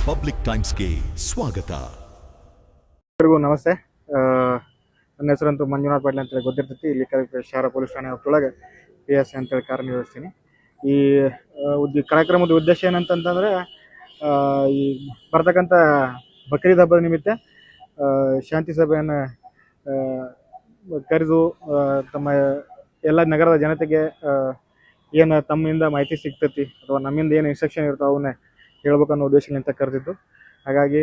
Public ಟೈಮ್ಸ್ಗೆ ಸ್ವಾಗತ. ಎಲ್ಲರಿಗೂ ನಮಸ್ತೆ. ನನ್ನ ಹೆಸರಂತೂ ಮಂಜುನಾಥ್ ಪಾಟೀಲ್ ಅಂತೇಳಿ ಗೊತ್ತಿರ್ತೈತಿ. ಇಲ್ಲಿ ಶಹರ ಪೊಲೀಸ್ ಠಾಣೆ ಹೊತ್ತೊಳಗೆ PSI ಅಂತೇಳಿ ಕಾರ್ಯನಿರ್ವಹಿಸ್ತೀನಿ. ಈ ಕಾರ್ಯಕ್ರಮದ ಉದ್ದೇಶ ಏನಂತಂತಂದ್ರೆ, ಈ ಬರ್ತಕ್ಕಂಥ ಬಕ್ರೀದ್ ಹಬ್ಬದ ನಿಮಿತ್ತ ಶಾಂತಿ ಸಭೆಯನ್ನು ಕರೆದು ತಮ್ಮ ಎಲ್ಲ ನಗರದ ಜನತೆಗೆ ಏನು ತಮ್ಮಿಂದ ಮಾಹಿತಿ ಸಿಗ್ತೈತಿ ಅಥವಾ ನಮ್ಮಿಂದ ಏನು ಇನ್ಸ್ಟ್ರಕ್ಷನ್ ಇರ್ತಾವೆ ಅವನ್ನೇ ಹೇಳ್ಬೇಕನ್ನೋ ಉದ್ದೇಶದಿಂದ ಕರೆದಿದ್ದು. ಹಾಗಾಗಿ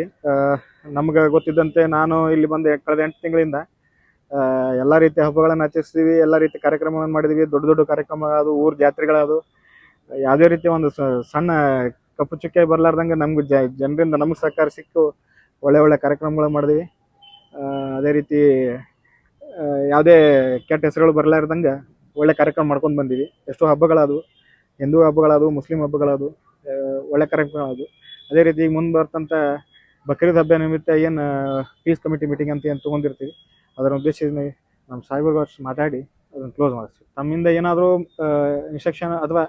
ನಮ್ಗೆ ಗೊತ್ತಿದ್ದಂತೆ ನಾನು ಇಲ್ಲಿ ಬಂದು ಕಳೆದ 8 ತಿಂಗಳಿಂದ ಎಲ್ಲ ರೀತಿಯ ಹಬ್ಬಗಳನ್ನು ಆಚರಿಸ್ತೀವಿ, ಎಲ್ಲ ರೀತಿಯ ಕಾರ್ಯಕ್ರಮಗಳನ್ನು ಮಾಡಿದ್ದೀವಿ. ದೊಡ್ಡ ದೊಡ್ಡ ಕಾರ್ಯಕ್ರಮ ಅದು, ಊರು ಜಾತ್ರೆಗಳದು, ಯಾವುದೇ ರೀತಿಯ ಒಂದು ಸಣ್ಣ ಕಪ್ಪು ಚುಕ್ಕೆ ಬರಲಾರ್ದಂಗೆ ನಮ್ಗೆ ಜನರಿಂದ ನಮ್ಗೆ ಸಹಕಾರ ಸಿಕ್ಕು ಒಳ್ಳೆ ಕಾರ್ಯಕ್ರಮಗಳು ಮಾಡಿದ್ವಿ. ಅದೇ ರೀತಿ ಯಾವುದೇ ಕೆಟ್ಟ ಹೆಸರುಗಳು ಬರಲಾರ್ದಂಗೆ ಒಳ್ಳೆ ಕಾರ್ಯಕ್ರಮ ಮಾಡ್ಕೊಂಡು ಬಂದೀವಿ. ಎಷ್ಟೋ ಹಬ್ಬಗಳದು, ಹಿಂದೂ ಹಬ್ಬಗಳದು, ಮುಸ್ಲಿಂ ಹಬ್ಬಗಳದು, ಒಳ್ಳೆ ಕಾರ್ಯಕ್ರಮ. ಅದೇ ರೀತಿ ಈಗ ಮುಂದೆ ಬರ್ತಂಥ ಬಕ್ರೀದ್ ಹಬ್ಬ ನಿಮಿತ್ತ ಏನು ಪೀಸ್ ಕಮಿಟಿ ಮೀಟಿಂಗ್ ಅಂತ ಏನು ತೊಗೊಂಡಿರ್ತೀವಿ, ಅದರ ಉದ್ದೇಶದಿಂದ ನಮ್ಮ ಸಾಹೇಬರು ಮಾತಾಡಿ ಅದನ್ನು ಕ್ಲೋಸ್ ಮಾಡಿಸ್ತೀವಿ. ತಮ್ಮಿಂದ ಏನಾದರೂ ಇನ್ಸ್ಟ್ರಕ್ಷನ್ ಅಥವಾ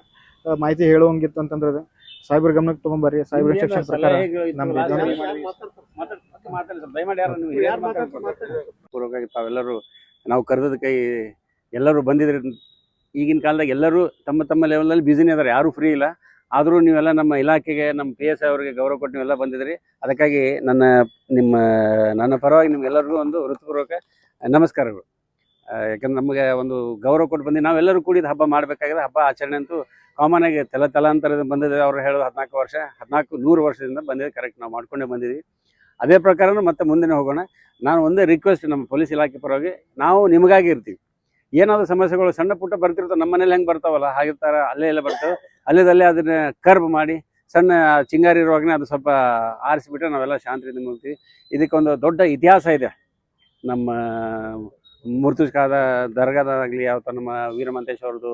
ಮಾಹಿತಿ ಹೇಳುವಂಗಿತ್ತು ಅಂತಂದ್ರೆ ಸಾಹೇಬ್ರ ಗಮನಕ್ಕೆ ತೊಗೊಂಬರ್ರಿ. ಸಾಹೇಬ್ರ ಇನ್ಸ್ಟ್ರಕ್ಷನ್ ಪ್ರಕಾರ ಪೂರ್ವಕವಾಗಿ ತಾವೆಲ್ಲರೂ ನಾವು ಕರೆದದಕ್ಕೆ ಎಲ್ಲರೂ ಬಂದಿದ್ರಿ. ಈಗಿನ ಕಾಲದಾಗ ಎಲ್ಲರೂ ತಮ್ಮ ತಮ್ಮ ಲೆವೆಲಲ್ಲಿ ಬ್ಯುಸಿನೇ ಇದ್ದಾರೆ, ಯಾರೂ ಫ್ರೀ ಇಲ್ಲ. ಆದರೂ ನೀವೆಲ್ಲ ನಮ್ಮ ಇಲಾಖೆಗೆ, ನಮ್ಮ PSI ಅವರಿಗೆ ಗೌರವ ಕೊಟ್ಟು ನೀವೆಲ್ಲ ಬಂದಿದ್ರಿ. ಅದಕ್ಕಾಗಿ ನನ್ನ ಪರವಾಗಿ ನಿಮ್ಗೆಲ್ಲರಿಗೂ ಒಂದು ಹೃತ್ಪೂರ್ವಕ ನಮಸ್ಕಾರಗಳು. ಯಾಕಂದ್ರೆ ನಮಗೆ ಒಂದು ಗೌರವ ಕೊಟ್ಟು ಬಂದು ನಾವೆಲ್ಲರೂ ಕೂಡಿದ ಹಬ್ಬ ಮಾಡಬೇಕಾಗಿದೆ. ಹಬ್ಬ ಆಚರಣೆ ಅಂತೂ ಕಾಮನ್ ಆಗಿ ತಲಾಂತರದಿಂದ ಬಂದಿದೆ. ಅವ್ರು ಹೇಳೋದು 100 ವರ್ಷದಿಂದ ಬಂದಿದೆ. ಕರೆಕ್ಟ್, ನಾವು ಮಾಡ್ಕೊಂಡೇ ಬಂದಿದ್ವಿ. ಅದೇ ಪ್ರಕಾರನೂ ಮತ್ತೆ ಮುಂದಿನ ಹೋಗೋಣ. ನಾನು ಒಂದೇ ರಿಕ್ವೆಸ್ಟ್ ನಮ್ಮ ಪೊಲೀಸ್ ಇಲಾಖೆ ಪರವಾಗಿ, ನಾವು ನಿಮಗಾಗಿ ಇರ್ತೀವಿ. ಏನಾದರೂ ಸಮಸ್ಯೆಗಳು ಸಣ್ಣ ಪುಟ್ಟ ಬರ್ತಿರ್ತವೆ, ನಮ್ಮ ಮನೇಲಿ ಹೆಂಗೆ ಬರ್ತಾವಲ್ಲ ಹಾಗೆ ಥರ ಅಲ್ಲೇ ಬರ್ತವೆ. ಅಲ್ಲೇ ಅದನ್ನ ಕರ್ಬ್ ಮಾಡಿ ಸಣ್ಣ ಚಿಂಗಾರಿ ಇರುವಾಗನೇ ಅದು ಸ್ವಲ್ಪ ಆರಿಸಿಬಿಟ್ರೆ ನಾವೆಲ್ಲ ಶಾಂತಿಯಿಂದ ಮುಗ್ತೀವಿ. ಇದಕ್ಕೊಂದು ದೊಡ್ಡ ಇತಿಹಾಸ ಇದೆ. ನಮ್ಮ ಮುರ್ತುಜ್ಕಾದ ದರ್ಗಾದಾಗಲಿ ಯಾವ ನಮ್ಮ ವೀರಮಂತೇಶ್ವರದ್ದು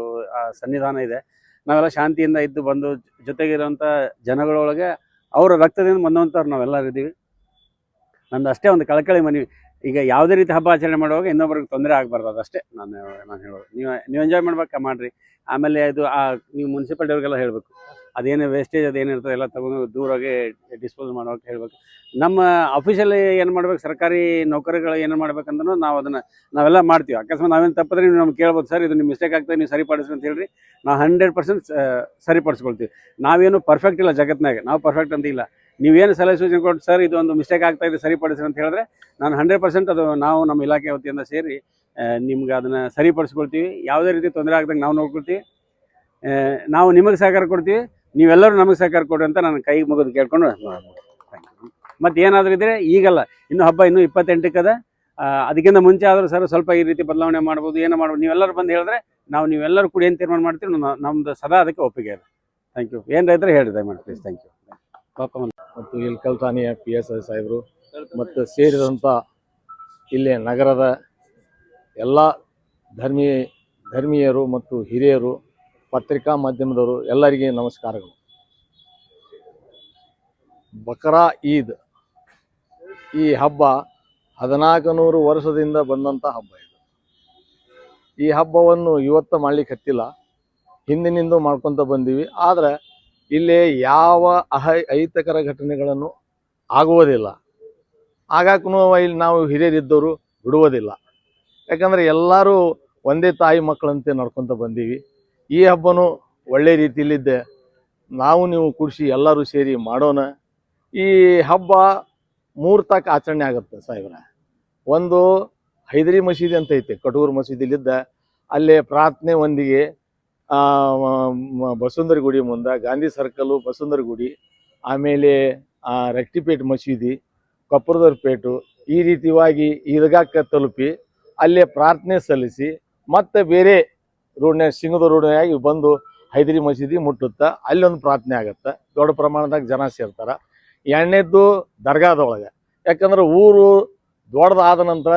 ಸನ್ನಿಧಾನ ಇದೆ. ನಾವೆಲ್ಲ ಶಾಂತಿಯಿಂದ ಇದ್ದು ಬಂದು ಜೊತೆಗಿರುವಂಥ ಜನಗಳೊಳಗೆ ಅವರ ರಕ್ತದಿಂದ ಬಂದಂಥವ್ರು ನಾವೆಲ್ಲರೂ ಇದ್ದೀವಿ. ನಂದು ಅಷ್ಟೇ ಒಂದು ಕಳಕಳಿ ಮನವಿ. ಈಗ ಯಾವುದೇ ರೀತಿ ಹಬ್ಬ ಆಚರಣೆ ಮಾಡುವಾಗ ಇನ್ನೊಬ್ರಿಗೆ ತೊಂದರೆ ಆಗಬಾರ್ದು, ಅದಷ್ಟೇ ನಾನು ಹೇಳೋದು. ನೀವು ಎಂಜಾಯ್ ಮಾಡ್ಬೇಕಾ ಮಾಡಿರಿ. ಆಮೇಲೆ ಇದು ನೀವು ಮುನ್ಸಿಪಾಲ್ಟಿಯವ್ರಿಗೆಲ್ಲ ಹೇಳಬೇಕು, ಅದೇನು ವೇಸ್ಟೇಜ್ ಅದೇನಿರ್ತದೆ ಎಲ್ಲ ತೊಗೊಂಡು ದೂರಾಗಿ ಡಿಸ್ಪೋಸ್ ಮಾಡೋಕೆ ಹೇಳಬೇಕು. ನಮ್ಮ ಅಫಿಷಿಯಲಿ ಏನು ಮಾಡ್ಬೇಕು, ಸರ್ಕಾರಿ ನೌಕರಿಗಳು ಏನು ಮಾಡ್ಬೇಕಂದ್ರೂ ನಾವೆಲ್ಲ ಮಾಡ್ತೀವಿ. ಅಕಸ್ಮಾತ್ ನಾವೇನು ತಪ್ಪಿದ್ರೆ ನೀವು ನಮ್ಗೆ ಕೇಳ್ಬೋದು, ಸರ್ ಇದು ನಿಮ್ಮ ಮಿಸ್ಟೇಕ್ ಆಗ್ತದೆ, ನೀವು ಸರಿಪಡಿಸ್ರಿ ಅಂತ ಹೇಳ್ರಿ. ನಾವು 100% ಸರಿಪಡಿಸ್ಕೊಳ್ತೀವಿ. ನಾವೇನು ಪರ್ಫೆಕ್ಟ್ ಇಲ್ಲ ಜಗತ್ತಿನಾಗ, ನಾವು ಪರ್ಫೆಕ್ಟ್ ಅಂತ ಇಲ್ಲ. ನೀವೇನು ಸಲಹೆ ಸೂಚನೆ ಕೊಟ್ಟು ಸರ್ ಇದೊಂದು ಮಿಸ್ಟೇಕ್ ಆಗ್ತಾ ಇದೆ ಸರಿಪಡಿಸ್ರಿ ಅಂತ ಹೇಳಿದ್ರೆ ನಾನು 100% ಅದು ನಾವು ನಮ್ಮ ಇಲಾಖೆ ವತಿಯಿಂದ ಸೇರಿ ನಿಮ್ಗೆ ಅದನ್ನು ಸರಿಪಡಿಸ್ಕೊಳ್ತೀವಿ. ಯಾವುದೇ ರೀತಿ ತೊಂದರೆ ಆಗ್ದಂಗೆ ನಾವು ನೋಡ್ಕೊಳ್ತೀವಿ. ನಾವು ನಿಮಗೆ ಸಹಕಾರ ಕೊಡ್ತೀವಿ, ನೀವೆಲ್ಲರೂ ನಮಗೆ ಸಹಕಾರ ಕೊಡಿ ಅಂತ ನಾನು ಕೈ ಮುಗಿದು ಕೇಳ್ಕೊಂಡು ಮತ್ತು ಏನಾದರೂ ಇದ್ದರೆ ಈಗಲ್ಲ, ಇನ್ನೂ ಹಬ್ಬ ಇನ್ನೂ 28ಕ್ಕದ. ಅದಕ್ಕಿಂತ ಮುಂಚೆ ಆದರೂ ಸರ್ ಸ್ವಲ್ಪ ಈ ರೀತಿ ಬದಲಾವಣೆ ಮಾಡ್ಬೋದು, ಏನೋ ಮಾಡ್ಬೋದು. ನೀವೆಲ್ಲರೂ ಬಂದು ಹೇಳಿದ್ರೆ ನೀವೆಲ್ಲರೂ ಕೂಡ ಏನು ತೀರ್ಮಾನ ಮಾಡ್ತೀವಿ, ನಮ್ಮದು ಸದಾ ಅದಕ್ಕೆ ಒಪ್ಪಿಗೆ ಇದೆ. Thank you. ಏನು ರೈತರು ಹೇಳಿ ದಯಮಾಡಿ ಪ್ಲೀಸ್. Thank you. ಮತ್ತು ಇಲ್ಕಲ್ ಠಾಣೆಯ PSI ಸಾಹೇಬರು ಮತ್ತು ಸೇರಿದಂಥ ಇಲ್ಲಿ ನಗರದ ಎಲ್ಲ ಧರ್ಮೀಯರು ಮತ್ತು ಹಿರಿಯರು, ಪತ್ರಿಕಾ ಮಾಧ್ಯಮದವರು ಎಲ್ಲರಿಗೆ ನಮಸ್ಕಾರಗಳು. ಬಕ್ರಾ ಈದ್ ಈ ಹಬ್ಬ 1400 ವರ್ಷದಿಂದ ಬಂದಂಥ ಹಬ್ಬ ಇದು. ಈ ಹಬ್ಬವನ್ನು ಇವತ್ತು ಮಾಡ್ಲಿಕ್ಕೆ ಹತ್ತಿಲ್ಲ, ಹಿಂದಿನಿಂದ ಮಾಡ್ಕೊತ ಬಂದೀವಿ. ಆದರೆ ಇಲ್ಲಿ ಯಾವ ಅಹಿತಕರ ಘಟನೆಗಳನ್ನು ಆಗುವುದಿಲ್ಲ. ಆಗಾಕೂ ಇಲ್ಲಿ ನಾವು ಹಿರಿಯರಿದ್ದವರು ಬಿಡುವುದಿಲ್ಲ. ಯಾಕಂದರೆ ಎಲ್ಲರೂ ಒಂದೇ ತಾಯಿ ಮಕ್ಕಳಂತೆ ನಡ್ಕೊತ ಬಂದೀವಿ. ಈ ಹಬ್ಬನೂ ಒಳ್ಳೆ ರೀತಿಯಲ್ಲಿದ್ದೆ ನಾವು ನೀವು ಕೂಡಿಸಿ ಎಲ್ಲರೂ ಸೇರಿ ಮಾಡೋಣ. ಈ ಹಬ್ಬ 3 ತಕ್ಕ ಆಚರಣೆ ಆಗುತ್ತೆ ಸಾಹೇಬ್ರ. ಒಂದು ಹೈದರಿ ಮಸೀದಿ ಅಂತ ಐತೆ, ಕಟೂರು ಮಸೀದಿಲಿದ್ದ ಅಲ್ಲೇ ಪ್ರಾರ್ಥನೆ ಒಂದಿಗೆ ಬಸವಂತರ ಗುಡಿ ಮುಂದೆ, ಗಾಂಧಿ ಸರ್ಕಲು, ಬಸವಂತರ ಗುಡಿ, ಆಮೇಲೆ ರೆಕ್ಟಿಪೇಟ್ ಮಸೀದಿ, ಕೊಪ್ಪರದವ್ರ ಪೇಟು, ಈ ರೀತಿಯಾಗಿ ಈದ್ಗಾಕ್ಕೆ ತಲುಪಿ ಅಲ್ಲೇ ಪ್ರಾರ್ಥನೆ ಸಲ್ಲಿಸಿ ಮತ್ತೆ ಬೇರೆ ರೋಡ್ನ್ಯಾಗ ಸಿಂಗದ ರೋಡ್ನಾಗಿ ಬಂದು ಹೈದರಿ ಮಸೀದಿ ಮುಟ್ಟುತ್ತಾ ಅಲ್ಲೊಂದು ಪ್ರಾರ್ಥನೆ ಆಗುತ್ತೆ. ದೊಡ್ಡ ಪ್ರಮಾಣದಾಗ ಜನ ಸೇರ್ತಾರೆ. ಎರಡನೇದ್ದು ದರ್ಗಾದೊಳಗೆ, ಯಾಕಂದ್ರೆ ಊರು ದೊಡ್ಡದಾದ ನಂತರ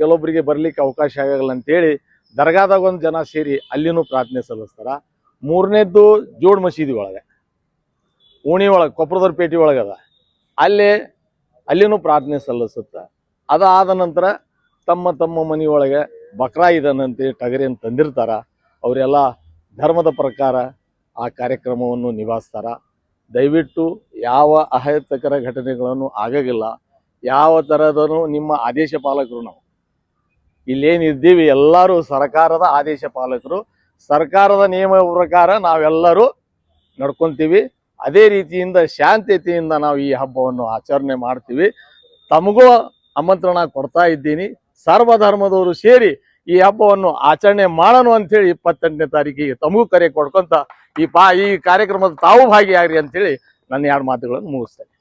ಕೆಲವೊಬ್ಬರಿಗೆ ಬರ್ಲಿಕ್ಕೆ ಅವಕಾಶ ಆಗಲ್ಲ ಅಂತೇಳಿ ದರ್ಗಾದಾಗ ಒಂದು ಜನ ಸೇರಿ ಅಲ್ಲಿನೂ ಪ್ರಾರ್ಥನೆ ಸಲ್ಲಿಸ್ತಾರೆ. ಮೂರನೇದ್ದು ಜೋಡ್ ಮಸೀದಿ ಒಳಗೆ, ಓಣಿ ಒಳಗೆ, ಕೊಪ್ಪರದವ್ರ ಪೇಟೆ ಒಳಗದ, ಅಲ್ಲಿನೂ ಪ್ರಾರ್ಥನೆ ಸಲ್ಲಿಸುತ್ತೆ. ಅದಾದ ನಂತರ ತಮ್ಮ ಮನೆಯೊಳಗೆ ಬಕ್ರಾ ಇದನ್ನಂತೆ ಟಗರಿಯನ್ನು ತಂದಿರ್ತಾರ. ಅವರೆಲ್ಲ ಧರ್ಮದ ಪ್ರಕಾರ ಆ ಕಾರ್ಯಕ್ರಮವನ್ನು ನಿಭಾಯಿಸ್ತಾರ. ದಯವಿಟ್ಟು ಯಾವ ಅಹಿತಕರ ಘಟನೆಗಳನ್ನು ಆಗಂಗಿಲ್ಲ. ಯಾವ ಥರದನು ನಿಮ್ಮ ಆದೇಶ ಪಾಲಕರು ನಾವು ಇಲ್ಲೇನಿದ್ದೀವಿ ಎಲ್ಲರೂ ಸರ್ಕಾರದ ಆದೇಶ ಪಾಲಕರು. ಸರ್ಕಾರದ ನಿಯಮ ಪ್ರಕಾರ ನಾವೆಲ್ಲರೂ ನಡ್ಕೊಂತೀವಿ. ಅದೇ ರೀತಿಯಿಂದ ಶಾಂತತೆಯಿಂದ ನಾವು ಈ ಹಬ್ಬವನ್ನು ಆಚರಣೆ ಮಾಡ್ತೀವಿ. ತಮಗೂ ಆಮಂತ್ರಣ ಕೊಡ್ತಾ ಇದ್ದೀನಿ. ಸರ್ವಧರ್ಮದವರು ಸೇರಿ ಈ ಹಬ್ಬವನ್ನು ಆಚರಣೆ ಮಾಡೋಣ ಅಂತೇಳಿ 28ನೇ ತಾರೀಕಿಗೆ ತಮಗೂ ಕರೆ ಕೊಡ್ಕೊಂತ ಈ ಕಾರ್ಯಕ್ರಮದ ತಾವು ಭಾಗಿಯಾಗ್ರಿ ಅಂತೇಳಿ ನನ್ನ 2 ಮಾತುಗಳನ್ನು ಮುಗಿಸ್ತೇನೆ.